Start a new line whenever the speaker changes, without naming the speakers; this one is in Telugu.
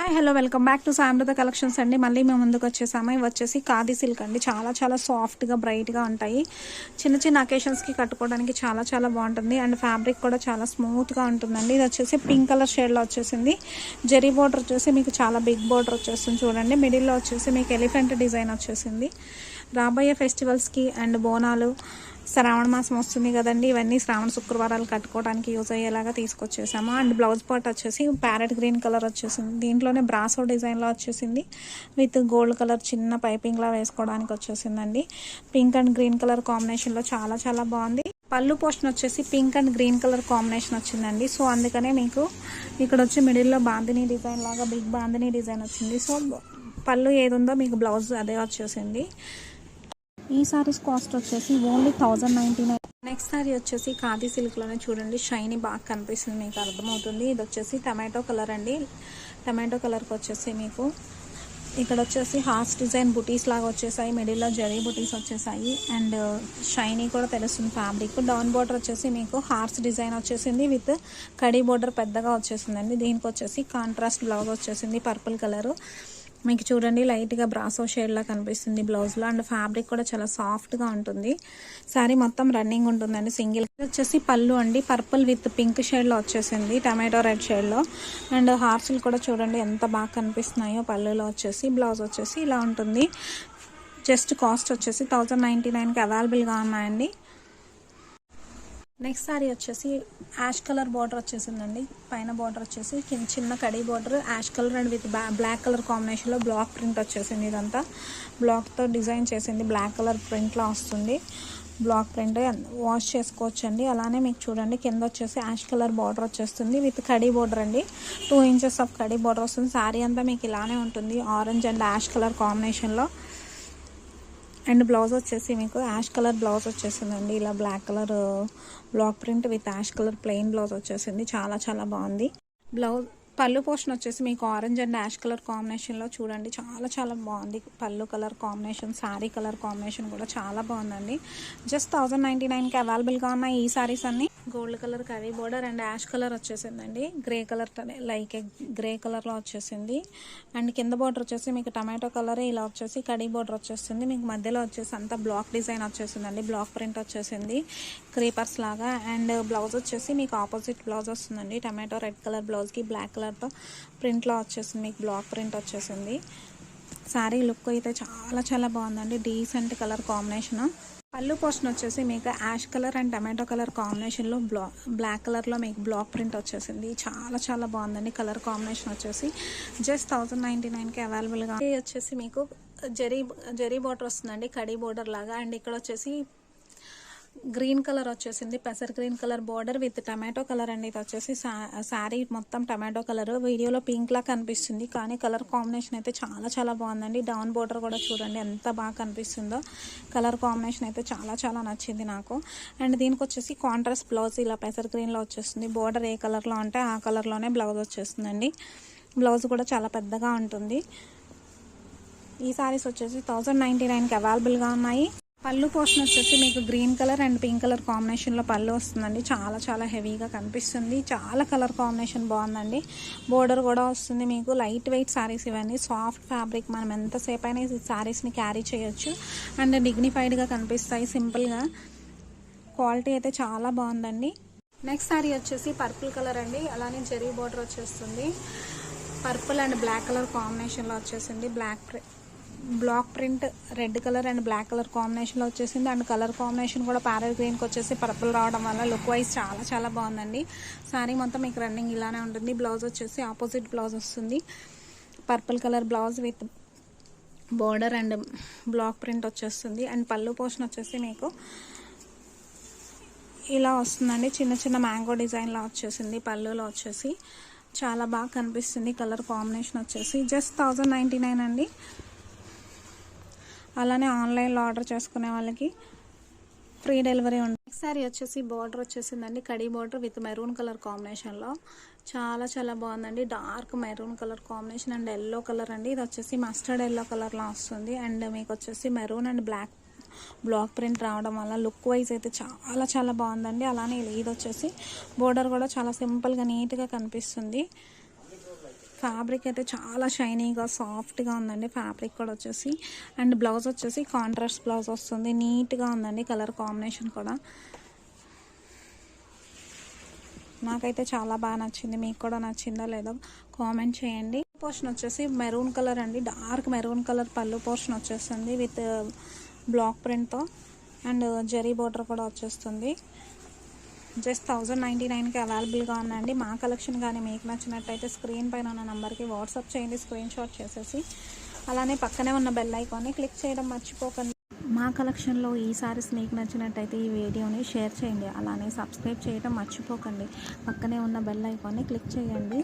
Hi hello welcome back to సామృత collections అండి. మళ్ళీ మేము ముందుకు వచ్చేసాము. ఇవి వచ్చేసి ఖాదీ సిల్క్ అండి. చాలా సాఫ్ట్గా బ్రైట్గా ఉంటాయి. చిన్న చిన్న అకేషన్స్కి కట్టుకోవడానికి చాలా బాగుంటుంది. అండ్ ఫ్యాబ్రిక్ కూడా చాలా స్మూత్గా ఉంటుందండి. ఇది వచ్చేసి పింక్ కలర్ షేడ్లో వచ్చేసింది. జెరీ బోర్డర్ వచ్చేసి మీకు చాలా బిగ్ బోర్డర్ వచ్చేస్తుంది చూడండి. మిడిల్లో వచ్చేసి మీకు ఎలిఫెంట్ డిజైన్ వచ్చేసింది. రాబోయే ఫెస్టివల్స్కి అండ్ బోనాలు శ్రావణ మాసం వస్తుంది కదండి. ఇవన్నీ శ్రావణ శుక్రవారాలు కట్టుకోవడానికి యూజ్ అయ్యేలాగా తీసుకొచ్చేసాము. అండ్ బ్లౌజ్ పార్ట్ వచ్చేసి ప్యారెట్ గ్రీన్ కలర్ వచ్చేసింది. దీంట్లోనే బ్రాసో డిజైన్లో వచ్చేసింది. విత్ గోల్డ్ కలర్ చిన్న పైపింగ్లా వేసుకోవడానికి వచ్చేసిందండి. పింక్ అండ్ గ్రీన్ కలర్ కాంబినేషన్లో చాలా బాగుంది. పళ్ళు పోర్షన్ వచ్చేసి pink and green colour combination వచ్చిందండి. సో అందుకనే మీకు ఇక్కడ వచ్చి మిడిల్లో బాందినీ డిజైన్ లాగా బిగ్ బాందినీ డిజైన్ వచ్చింది. సో పళ్ళు ఏది ఉందో మీకు బ్లౌజ్ అదే వచ్చేసింది. ఈ సారీస్ కాస్ట్ వచ్చేసి ఓన్లీ 1099. నెక్స్ట్ సారీ వచ్చేసి ఖాదీ సిల్క్లోనే చూడండి. షైనీ బాగా కనిపిస్తుంది, మీకు అర్థమవుతుంది. ఇది వచ్చేసి టమాటో కలర్ అండి. టమాటో కలర్కి వచ్చేసి మీకు ఇక్కడ వచ్చేసి హార్స్ డిజైన్ బుటీస్ లాగా వచ్చేసాయి. మిడిల్లో జరీ బుటీస్ వచ్చేసాయి. అండ్ షైనీ కూడా తెలుస్తుంది ఫ్యాబ్రిక్. డౌన్ బోర్డర్ వచ్చేసి మీకు హార్స్ డిజైన్ వచ్చేసింది. విత్ కడీ బోర్డర్ పెద్దగా వచ్చేసిందండి. దీనికి వచ్చేసి కాంట్రాస్ట్ బ్లౌజ్ వచ్చేసింది పర్పుల్ కలరు. మీకు చూడండి లైట్గా బ్రాసో షేడ్లా కనిపిస్తుంది బ్లౌజ్లో. అండ్ ఫ్యాబ్రిక్ కూడా చాలా సాఫ్ట్గా ఉంటుంది. శారీ మొత్తం రన్నింగ్ ఉంటుందండి. సింగిల్ వచ్చేసి పళ్ళు అండి. పర్పుల్ విత్ పింక్ షేడ్లో వచ్చేసింది, టమాటో రెడ్ షేడ్లో. అండ్ హార్సులు కూడా చూడండి ఎంత బాగా కనిపిస్తున్నాయో పళ్ళులో వచ్చేసి. బ్లౌజ్ వచ్చేసి ఇలా ఉంటుంది. జస్ట్ కాస్ట్ వచ్చేసి 1099కి అవైలబుల్గా ఉన్నాయండి. నెక్స్ట్ సారీ వచ్చేసి యాష్ కలర్ బార్డర్ వచ్చేసిందండి. పైన బార్డర్ వచ్చేసి చిన్న కడీ border ash colour and with black colour కాంబినేషన్లో బ్లాక్ ప్రింట్ వచ్చేసింది. ఇదంతా బ్లాక్తో డిజైన్ చేసింది. బ్లాక్ కలర్ ప్రింట్లో వస్తుంది. బ్లాక్ ప్రింట్ వాష్ చేసుకోవచ్చండి. అలానే మీకు చూడండి కింద వచ్చేసి యాష్ కలర్ బార్డర్ వచ్చేస్తుంది విత్ కడీ బార్డర్ అండి. 2 ఇంచెస్ ఆఫ్ కడీ బార్డర్ వస్తుంది. శారీ అంతా మీకు ఇలానే ఉంటుంది. ఆరెంజ్ అండ్ యాష్ కలర్ కాంబినేషన్లో. అండ్ బ్లౌజ్ వచ్చేసి మీకు యాష్ కలర్ బ్లౌజ్ వచ్చేసిందండి. ఇలా black colour black print with ash colour plain blouse వచ్చేసింది. చాలా బాగుంది. బ్లౌజ్ పళ్ళు పోర్షన్ వచ్చేసి మీకు ఆరెంజ్ అండ్ యాష్ కలర్ కాంబినేషన్లో చూడండి చాలా బాగుంది. పళ్ళు colour combination, sari colour combination కూడా చాలా బాగుందండి. జస్ట్ 1099కి అవైలబుల్గా ఉన్నాయి ఈ సారీస్ అన్ని. గోల్డ్ కలర్ కర్రీ బోర్డర్ అండ్ యాష్ కలర్ వచ్చేసిందండి. గ్రే కలర్ లైక్ గ్రే కలర్లో వచ్చేసింది. అండ్ కింద బోర్డర్ వచ్చేసి మీకు టమాటో కలర్ ఇలా వచ్చేసి కడీ బోర్డర్ వచ్చేస్తుంది. మీకు మధ్యలో వచ్చేసి అంతా బ్లాక్ డిజైన్ వచ్చేసిందండి. బ్లాక్ ప్రింట్ వచ్చేసింది క్రీపర్స్ లాగా. అండ్ బ్లౌజ్ వచ్చేసి మీకు ఆపోజిట్ బ్లౌజ్ వస్తుందండి. టమాటో రెడ్ కలర్ బ్లౌజ్కి బ్లాక్ కలర్తో ప్రింట్లో వచ్చేసింది. మీకు బ్లాక్ ప్రింట్ వచ్చేసింది. శారీ లుక్ అయితే చాలా బాగుందండి. Decent colour combination. పళ్ళు పోర్షన్ వచ్చేసి మీకు ash colour and tomato colour కాంబినేషన్లో బ్లాక్ కలర్లో మీకు బ్లాక్ ప్రింట్ వచ్చేసింది. చాలా బాగుందండి. కలర్ కాంబినేషన్ వచ్చేసి జస్ట్ 1099కి అవైలబుల్గా. ఇది వచ్చేసి మీకు జరీ బోర్డర్ వస్తుందండి, కడీ బోర్డర్ లాగా. అండ్ ఇక్కడ వచ్చేసి గ్రీన్ కలర్ వచ్చేసింది. పెసర్ green colour border with tomato colour అండి. ఇది వచ్చేసి శారీ మొత్తం టమాటో కలర్. వీడియోలో పింక్ లా కనిపిస్తుంది కానీ కలర్ కాంబినేషన్ అయితే చాలా బాగుందండి. డౌన్ బోర్డర్ కూడా చూడండి ఎంత బాగా కనిపిస్తుందో. కలర్ కాంబినేషన్ అయితే చాలా నచ్చింది నాకు. అండ్ దీనికి వచ్చేసి కాంట్రాస్ట్ బ్లౌజ్ ఇలా పెసర్ గ్రీన్లో వచ్చేస్తుంది. బోర్డర్ ఏ కలర్లో ఉంటే ఆ కలర్లోనే బ్లౌజ్ వచ్చేస్తుందండి. బ్లౌజ్ కూడా చాలా పెద్దగా ఉంటుంది. ఈ సారీస్ వచ్చేసి 1099కి అవైలబుల్గా ఉన్నాయి. పళ్ళు పోర్షన్ వచ్చేసి మీకు green colour and pink colour కాంబినేషన్లో పళ్ళు వస్తుందండి. చాలా హెవీగా కనిపిస్తుంది. చాలా కలర్ కాంబినేషన్ బాగుందండి. బోర్డర్ కూడా వస్తుంది. మీకు లైట్ వెయిట్ శారీస్ ఇవన్నీ. సాఫ్ట్ ఫ్యాబ్రిక్, మనం ఎంతసేపు అయినా ఈ శారీస్ని క్యారీ చేయొచ్చు. అండ్ డిగ్నిఫైడ్గా కనిపిస్తాయి సింపుల్గా. క్వాలిటీ అయితే చాలా బాగుందండి. నెక్స్ట్ శారీ వచ్చేసి పర్పుల్ కలర్ అండి. అలానే జెరీ బోర్డర్ వచ్చేస్తుంది. పర్పుల్ అండ్ బ్లాక్ కలర్ కాంబినేషన్లో వచ్చేసింది. Black print red colour and black colour కాంబినేషన్లో వచ్చేసింది. అండ్ కలర్ కాంబినేషన్ కూడా ప్యారెట్ గ్రీన్కి వచ్చేసి పర్పుల్ రావడం వల్ల లుక్ వైజ్ చాలా బాగుందండి. శారీ మొత్తం మీకు రన్నింగ్ ఇలానే ఉంటుంది. బ్లౌజ్ వచ్చేసి ఆపోజిట్ బ్లౌజ్ వస్తుంది. Purple colour blouse with border and black print వచ్చేస్తుంది. అండ్ పళ్ళు పోర్షన్ వచ్చేసి మీకు ఇలా వస్తుందండి. చిన్న మ్యాంగో డిజైన్లా వచ్చేసింది. పళ్ళులో వచ్చేసి చాలా బాగా కనిపిస్తుంది. కలర్ కాంబినేషన్ వచ్చేసి జస్ట్ 1099 అండి. అలానే ఆన్లైన్లో ఆర్డర్ చేసుకునే వాళ్ళకి ఫ్రీ డెలివరీ ఉంది. నెక్స్ట్ సారీ వచ్చేసి బార్డర్ వచ్చేసిందండి. Khadi border with maroon colour కాంబినేషన్లో చాలా బాగుందండి. Dark maroon colour combination and yellow colour అండి. ఇది వచ్చేసి మస్టర్డ్ ఎల్లో కలర్లో వస్తుంది. అండ్ మీకు వచ్చేసి మెరూన్ అండ్ బ్లాక్ ప్రింట్ రావడం వల్ల లుక్ వైజ్ అయితే చాలా బాగుందండి. అలానే ఇది వచ్చేసి బోర్డర్ కూడా చాలా సింపుల్గా నీట్గా కనిపిస్తుంది. ఫ్యాబ్రిక్ అయితే చాలా షైనీగా సాఫ్ట్గా ఉందండి. ఫ్యాబ్రిక్ కూడా వచ్చేసి అండ్ బ్లౌజ్ వచ్చేసి కాంట్రాస్ట్ బ్లౌజ్ వస్తుంది. నీట్గా ఉందండి కలర్ కాంబినేషన్ కూడా. నాకైతే చాలా బాగా నచ్చింది. మీకు కూడా నచ్చిందా లేదో కామెంట్ చేయండి. పోర్షన్ వచ్చేసి మెరూన్ కలర్ అండి, డార్క్ మెరూన్ కలర్ పళ్ళు పోర్షన్ వచ్చేస్తుంది విత్ బ్లాక్ ప్రింట్తో అండ్ జరీ బోర్డర్ కూడా వచ్చేస్తుంది. జస్ట్ 1099కి అవైలబుల్గా ఉందండి. మా కలెక్షన్ కానీ మీకు నచ్చినట్టయితే స్క్రీన్ పైన ఉన్న నెంబర్కి వాట్సాప్ చేయండి స్క్రీన్ షాట్ చేసేసి. అలానే పక్కనే ఉన్న బెల్ ఐకాన్ని క్లిక్ చేయడం మర్చిపోకండి. మా కలెక్షన్లో ఈ సారీస్ మీకు నచ్చినట్టయితే ఈ వీడియోని షేర్ చేయండి. అలానే సబ్స్క్రైబ్ చేయడం మర్చిపోకండి. పక్కనే ఉన్న బెల్ ఐకాన్ని క్లిక్ చేయండి.